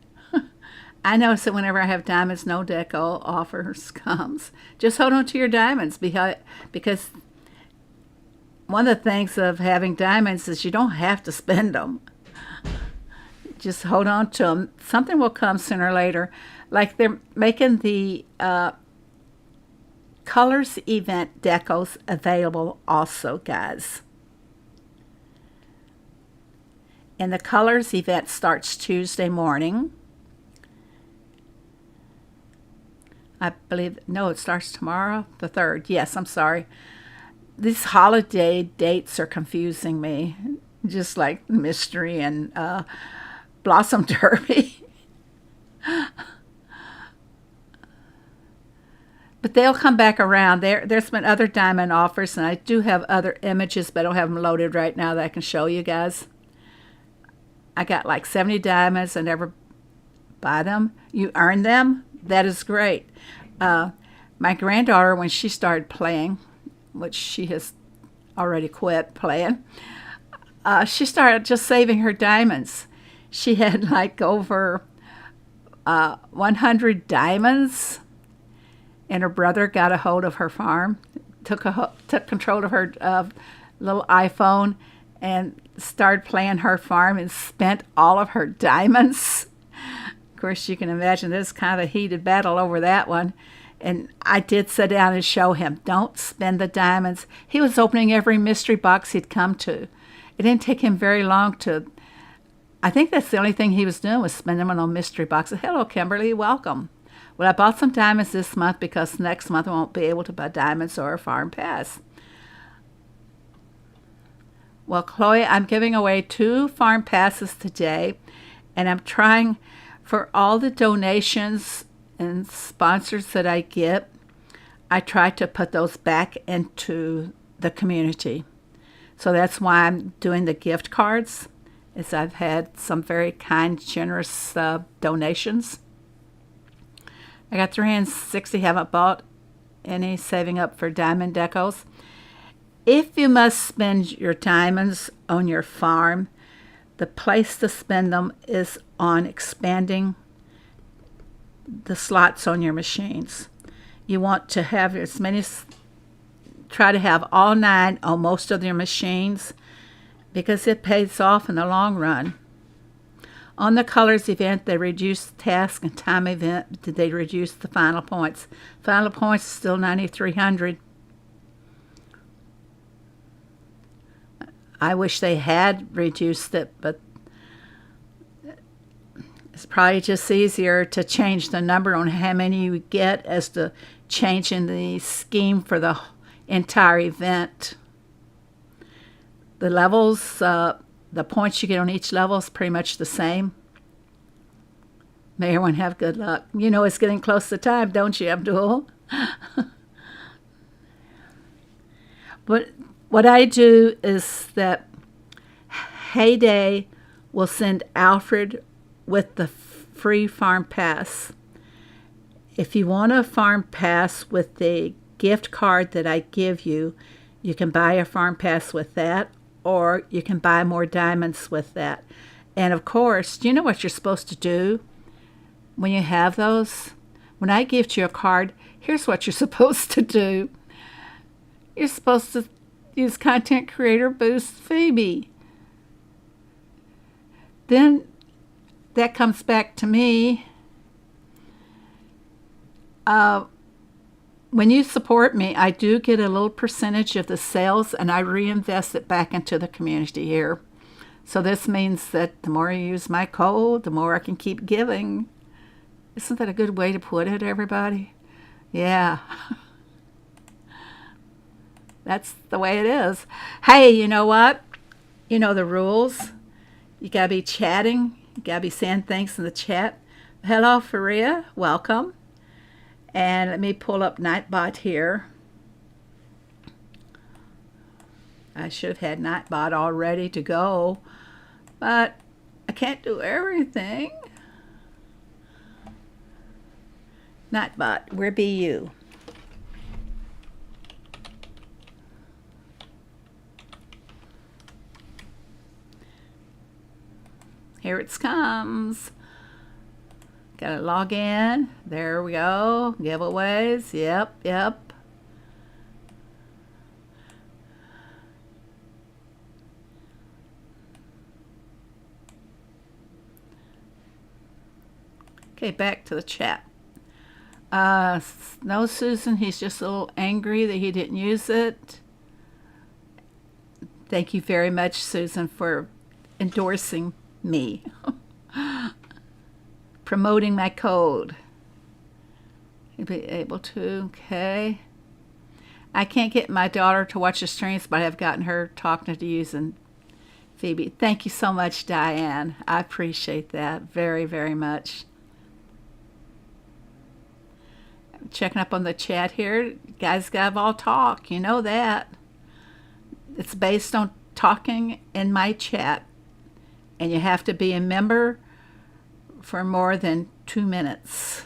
I notice that whenever I have diamonds, no deco offers comes. Just hold on to your diamonds because one of the things of having diamonds is you don't have to spend them. Just hold on to them. Something will come sooner or later. Like they're making the Colors event decos available also, guys. And the Colors event starts Tuesday morning. I believe, no, it starts tomorrow, the 3rd. Yes, I'm sorry. These holiday dates are confusing me, just like Mystery and Blossom Derby. But they'll come back around. There's been other diamond offers, and I do have other images, but I don't have them loaded right now that I can show you guys. I got like 70 diamonds. I never buy them. You earn them. That is great. My granddaughter, when she started playing, which she has already quit playing, she started just saving her diamonds. She had like over 100 diamonds, and her brother got a hold of her farm, took control of her little iPhone, and started playing her farm and spent all of her diamonds. Of course, you can imagine there's kind of a heated battle over that one. And I did sit down and show him, don't spend the diamonds. He was opening every mystery box he'd come to. It didn't take him very long to, I think that's the only thing he was doing was spending them on mystery boxes. Hello, Kimberly, welcome. Well, I bought some diamonds this month because next month I won't be able to buy diamonds or a farm pass. Well, Chloe, I'm giving away 2 farm passes today, and I'm trying for all the donations and sponsors that I get, I try to put those back into the community. So that's why I'm doing the gift cards, is I've had some very kind, generous donations. I got 360, haven't bought any, saving up for diamond decos. If you must spend your diamonds on your farm, the place to spend them is on expanding the slots on your machines. You want to have try to have all 9 on most of your machines, because it pays off in the long run. On the colors event, they reduced task and time event. Did they reduce the final points? Final points is still 9,300. I wish they had reduced it, but it's probably just easier to change the number on how many you get as to changing the scheme for the entire event. The levels, the points you get on each level is pretty much the same. May everyone have good luck. You know it's getting close to time, don't you, Abdul? But what I do is that Heyday will send Alfred with the free farm pass. If you want a farm pass with the gift card that I give you, you can buy a farm pass with that, or you can buy more diamonds with that. And of course, do you know what you're supposed to do when you have those? When I gift you a card, here's what you're supposed to do. You're supposed to use Content Creator Boost Phoebe. Then that comes back to me. When you support me, I do get a little percentage of the sales, and I reinvest it back into the community here. So this means that the more you use my code, the more I can keep giving. Isn't that a good way to put it, everybody? Yeah. That's the way it is. Hey, you know what? You know the rules. You got to be chatting. You got to be saying thanks in the chat. Hello, Faria. Welcome. And let me pull up Nightbot here. I should have had Nightbot all ready to go, but I can't do everything. Nightbot, where be you? Here it comes. Gotta log in. There we go. Giveaways. Yep. Okay, back to the chat. No, Susan, he's just a little angry that he didn't use it. Thank you very much, Susan, for endorsing me. Promoting my code. You'll be able to, okay. I can't get my daughter to watch the streams, but I have gotten her talking to using Phoebe. Thank you so much, Diane. I appreciate that very, very much. I'm checking up on the chat here. You guys gotta all talk. You know that. It's based on talking in my chat. And you have to be a member for more than 2 minutes.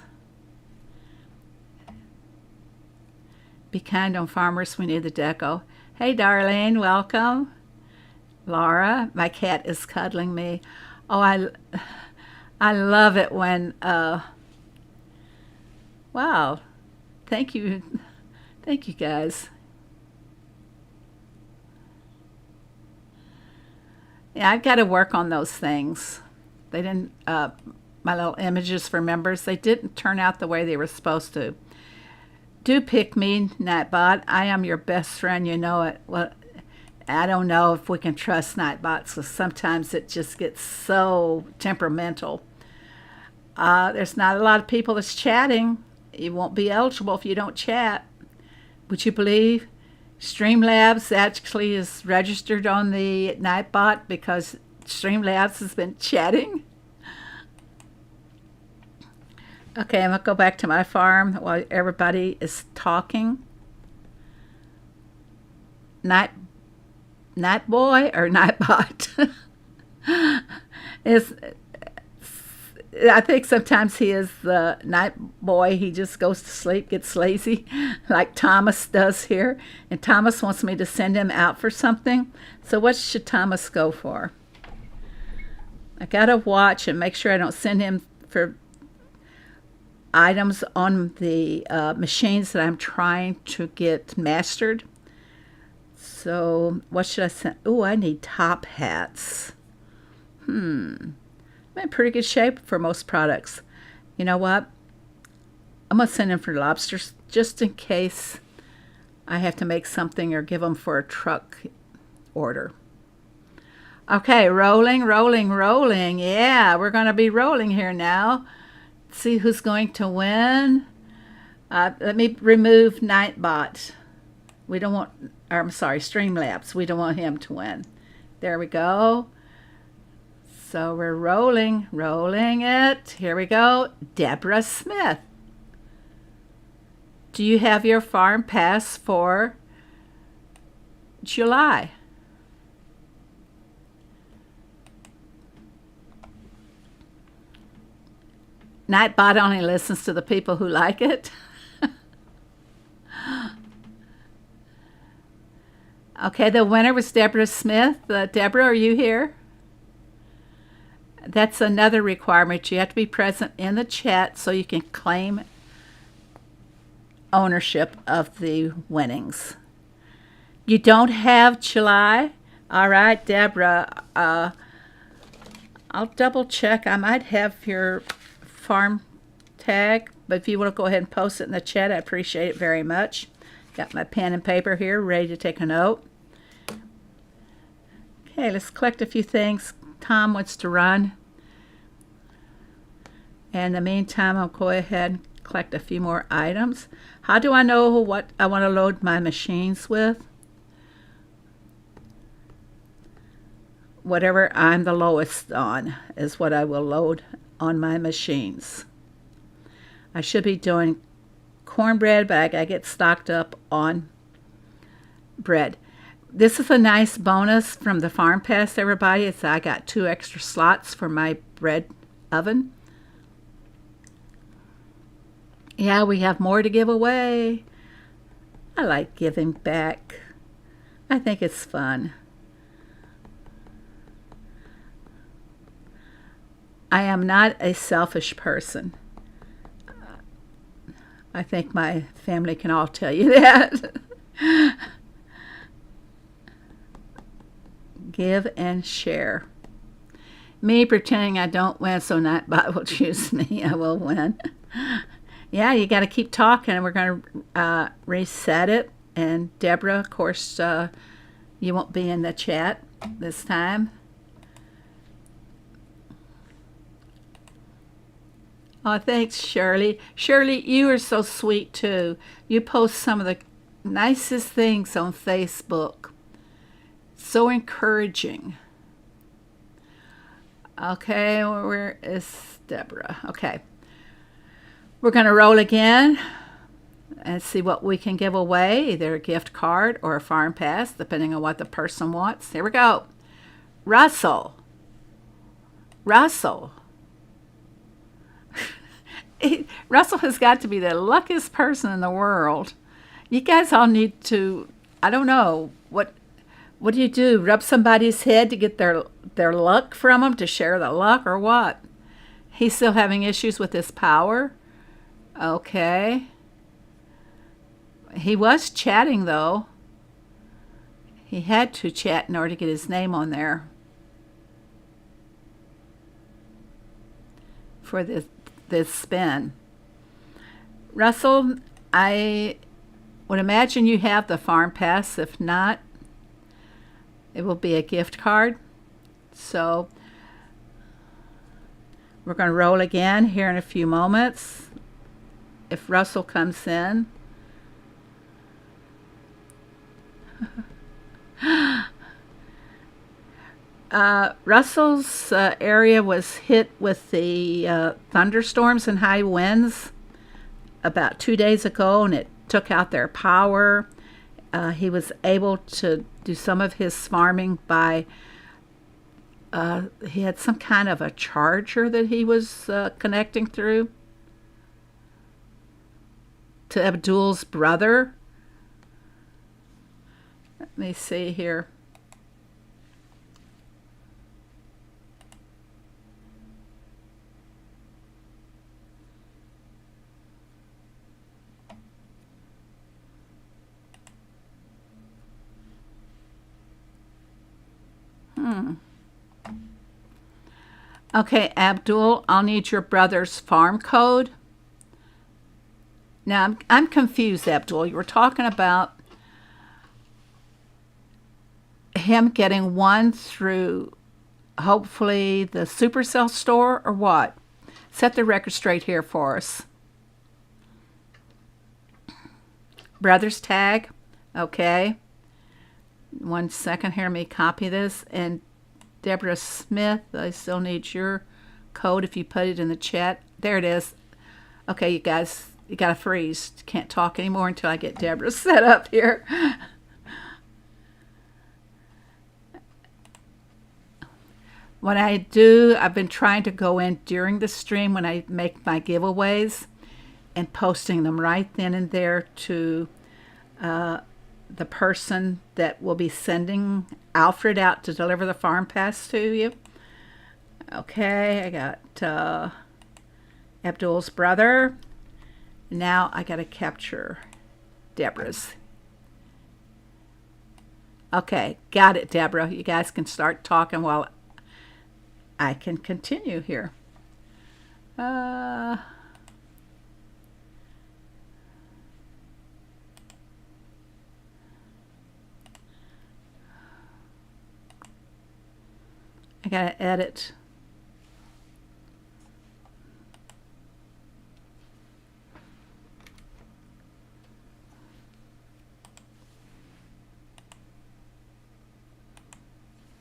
Be kind on farmers. We need the deco. Hey, Darlene, welcome. Laura, my cat is cuddling me. Oh, I love it when, wow, thank you guys. Yeah, I've got to work on those things. They didn't, my little images for members, they didn't turn out the way they were supposed to. Do pick me, Nightbot. I am your best friend, you know it. Well, I don't know if we can trust Nightbots, because sometimes it just gets so temperamental. There's not a lot of people that's chatting. You won't be eligible if you don't chat. Would you believe? Streamlabs actually is registered on the Nightbot because Streamlabs has been chatting. Okay, I'm going to go back to my farm while everybody is talking. Night boy or Nightbot? I think sometimes he is the night boy. He just goes to sleep, gets lazy, like Thomas does here. And Thomas wants me to send him out for something. So what should Thomas go for? I got to watch and make sure I don't send him for items on the machines that I'm trying to get mastered. So what should I send? Oh, I need top hats. I'm in pretty good shape for most products. You know what? I'm going to send them for lobsters just in case I have to make something or give them for a truck order. Okay, rolling, rolling, rolling. Yeah, we're going to be rolling here now. See who's going to win. Let me remove Nightbot. We don't want, or I'm sorry, Streamlabs. We don't want him to win. There we go. So we're rolling, rolling it. Here we go. Deborah Smith. Do you have your farm pass for July? Nightbot only listens to the people who like it. Okay, the winner was Deborah Smith. Deborah, are you here? That's another requirement. You have to be present in the chat so you can claim ownership of the winnings. You don't have July? All right, Deborah. I'll double check. I might have your farm tag, but if you want to go ahead and post it in the chat, I appreciate it very much. Got my pen and paper here, ready to take a note. Okay, let's collect a few things. Tom wants to run. In the meantime, I'll go ahead and collect a few more items. How do I know what I want to load my machines with? Whatever I'm the lowest on is what I will load on my machines. I should be doing cornbread, but I get stocked up on bread. This is a nice bonus from the Farm Pass, everybody. It's I got 2 extra slots for my bread oven. Yeah, we have more to give away. I like giving back. I think it's fun. I am not a selfish person. I think my family can all tell you that. Give and share. Me pretending I don't win so Nightbot will choose me. I will win. Yeah, you got to keep talking, and we're going to reset it. And Deborah, of course, you won't be in the chat this time. Oh, thanks, Shirley. Shirley, you are so sweet, too. You post some of the nicest things on Facebook. So encouraging. Okay, where is Deborah? Okay. We're going to roll again and see what we can give away, either a gift card or a farm pass, depending on what the person wants. Here we go. Russell. Russell. Russell has got to be the luckiest person in the world. You guys all need to, I don't know, what do you do? Rub somebody's head to get their luck from them, to share the luck, or what? He's still having issues with his power? Okay. He was chatting, though. He had to chat in order to get his name on there for this spin. Russell, I would imagine you have the farm pass. If not, it will be a gift card. So we're going to roll again here in a few moments. If Russell comes in. Russell's area was hit with the thunderstorms and high winds about 2 days ago, and it took out their power. He was able to do some of his farming by, he had some kind of a charger that he was connecting through to Abdul's brother. Let me see here. Okay, Abdul, I'll need your brother's farm code. Now, I'm confused, Abdul. You were talking about him getting one through, hopefully, the Supercell store, or what? Set the record straight here for us. Brother's tag. Okay. 1 second here. Let me copy this. And Deborah Smith, I still need your code if you put it in the chat. There it is. Okay, you guys, you got to freeze. Can't talk anymore until I get Deborah set up here. What I do, I've been trying to go in during the stream when I make my giveaways and posting them right then and there to the person that will be sending Alfred out to deliver the farm pass to you. Okay, I got Abdul's brother. Now I got to capture Deborah's. Okay, got it, Deborah. You guys can start talking while I can continue here. I gotta edit.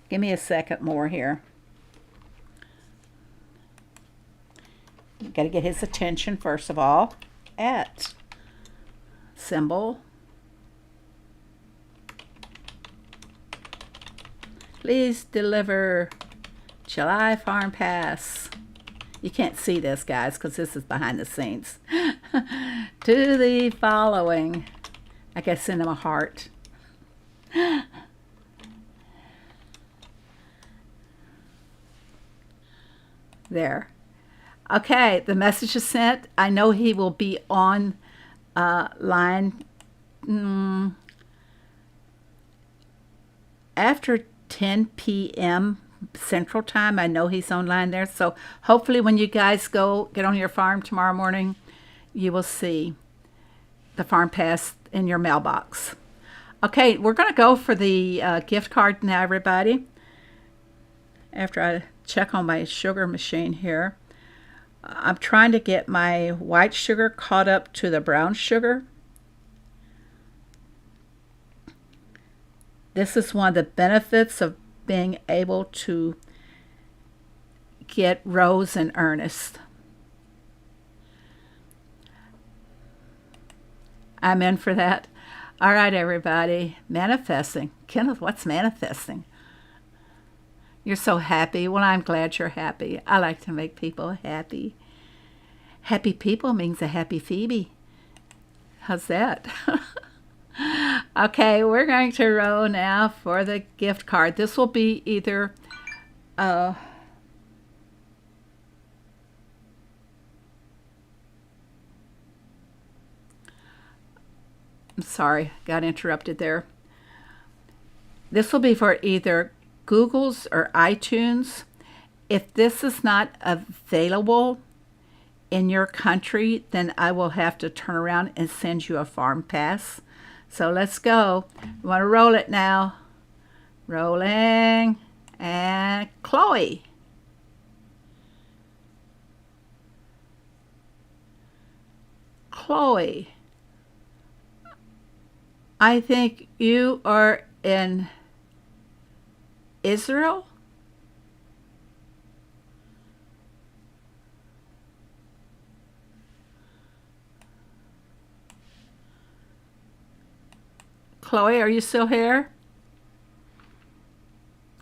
Give me a second more here. Got to get his attention first of all. At symbol. Please deliver July Farm Pass. You can't see this, guys, because this is behind the scenes. To the following. I guess send him a heart. There. Okay, the message is sent. I know he will be on line after 10 p.m. Central Time. I know he's online there. So hopefully when you guys go get on your farm tomorrow morning, you will see the farm pass in your mailbox. Okay, we're going to go for the gift card now, everybody. After I check on my sugar machine here. I'm trying to get my white sugar caught up to the brown sugar. This is one of the benefits of being able to get Rose and Ernest. I'm in for that. All right, everybody. Manifesting. Kenneth, what's manifesting? You're so happy. Well, I'm glad you're happy. I like to make people happy. Happy people means a happy Phoebe. How's that? Okay, we're going to roll now for the gift card. This will be either I'm sorry, got interrupted there. This will be for either Google's or iTunes. If this is not available in your country, then I will have to turn around and send you a farm pass. So let's go. You want to roll it now. Rolling. And Chloe. Chloe. I think you are in Israel? Chloe, are you still here?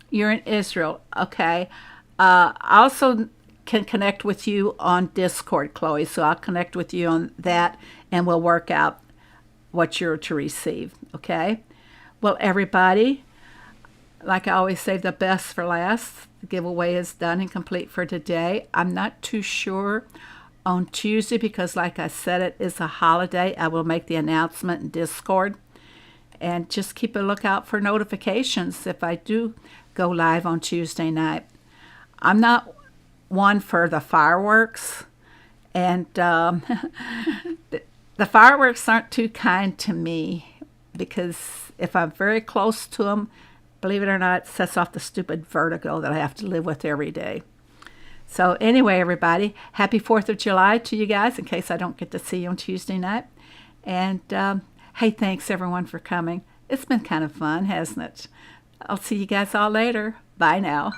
You're in Israel. Okay. I also can connect with you on Discord, Chloe. So I'll connect with you on that and we'll work out what you're to receive. Okay. Well, everybody, like I always say, the best for last. The giveaway is done and complete for today. I'm not too sure on Tuesday because, like I said, it is a holiday. I will make the announcement in Discord. And just keep a lookout for notifications if I do go live on Tuesday night. I'm not one for the fireworks, and the fireworks aren't too kind to me, because if I'm very close to them, believe it or not, it sets off the stupid vertigo that I have to live with every day. So anyway, everybody, happy 4th of July to you guys, in case I don't get to see you on Tuesday night. And hey, thanks everyone for coming. It's been kind of fun, hasn't it? I'll see you guys all later. Bye now.